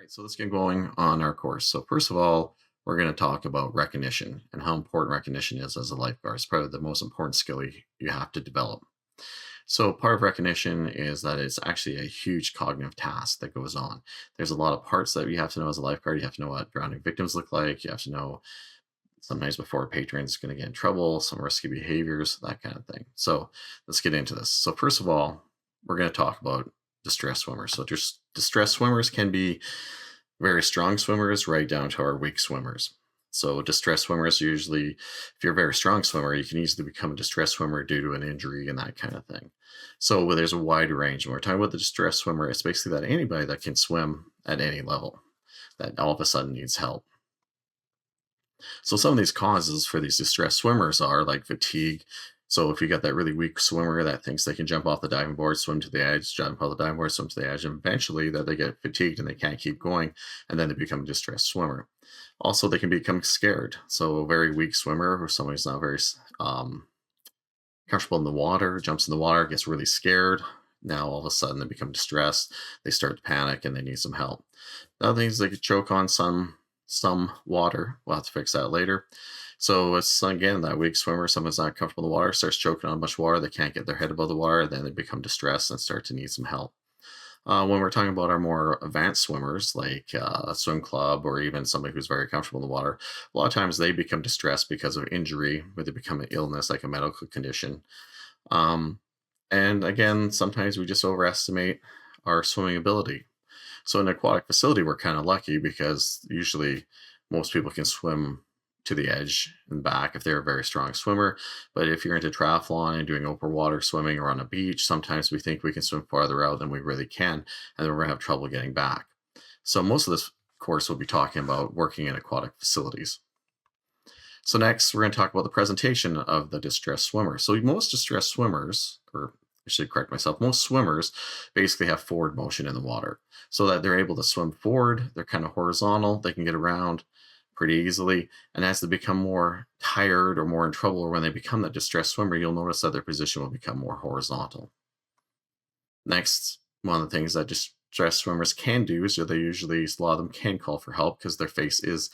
All right, so let's get going on our course. So, first of all, we're going to talk about recognition and how important recognition is as a lifeguard. It's probably the most important skill you have to develop. So, part of recognition is that it's actually a huge cognitive task that goes on. There's a lot of parts that you have to know as a lifeguard. You have to know what drowning victims look like. You have to know sometimes before a patron's going to get in trouble, some risky behaviors, that kind of thing. So, let's get into this. So, first of all, we're going to talk about distress swimmers. So, just distress swimmers can be very strong swimmers right down to our weak swimmers. So distress swimmers usually, if you're a very strong swimmer, you can easily become a distress swimmer due to an injury and that kind of thing. So there's a wide range. When we're talking about the distress swimmer, it's basically that anybody that can swim at any level that all of a sudden needs help. So some of these causes for these distressed swimmers are like fatigue. So if you got that really weak swimmer that thinks they can jump off the diving board, swim to the edge, jump off the diving board, swim to the edge, and eventually that they get fatigued and they can't keep going, and then they become a distressed swimmer. Also, they can become scared. So a very weak swimmer or somebody who's not very comfortable in the water, jumps in the water, gets really scared. Now all of a sudden they become distressed. They start to panic and they need some help. The other things they could choke on some water. We'll have to fix that later. So it's again that weak swimmer, someone's not comfortable in the water, starts choking on much water, they can't get their head above the water, then they become distressed and start to need some help. When we're talking about our more advanced swimmers, like a swim club or even somebody who's very comfortable in the water, a lot of times they become distressed because of injury, where they become an illness like a medical condition. Um, and again, sometimes we just overestimate our swimming ability. So in an aquatic facility, we're kind of lucky because usually most people can swim to the edge and back if they're a very strong swimmer. But if you're into triathlon and doing open water swimming or on a beach, sometimes we think we can swim farther out than we really can, and then we're going to have trouble getting back. So most of this course we'll be talking about working in aquatic facilities. So next, we're going to talk about the presentation of the distressed swimmer. So most distressed swimmers, or I should correct myself, most swimmers basically have forward motion in the water so that they're able to swim forward. They're kind of horizontal. They can get around pretty easily. And as they become more tired or more in trouble, or when they become that distressed swimmer, you'll notice that their position will become more horizontal. Next, one of the things that distressed swimmers can do is that they usually, a lot of them can call for help because their face is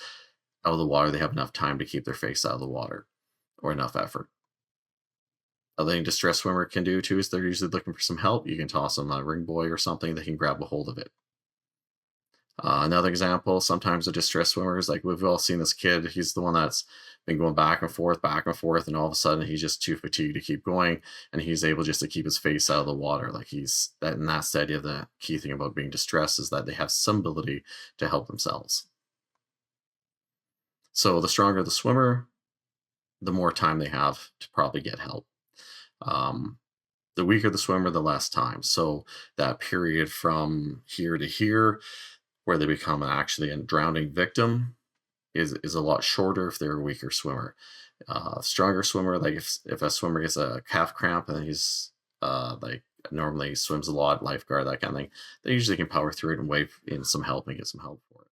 out of the water. They have enough time to keep their face out of the water or enough effort. Other thing distress swimmer can do too is they're usually looking for some help. You can toss them a ring buoy or something, they can grab a hold of it. Another example, sometimes a distress swimmer is like we've all seen this kid. He's the one that's been going back and forth, and all of a sudden he's just too fatigued to keep going, and he's able just to keep his face out of the water. Like he's that, and that's the idea. The key thing about being distressed is that they have some ability to help themselves. So the stronger the swimmer, the more time they have to probably get help. Um, the weaker the swimmer, the less time. So that period from here to here, where they become actually a drowning victim, is a lot shorter if they're a weaker swimmer. Stronger swimmer, like if a swimmer gets a calf cramp and he's like normally swims a lot, lifeguard, that kind of thing, they usually can power through it and wait in some help and get some help for it.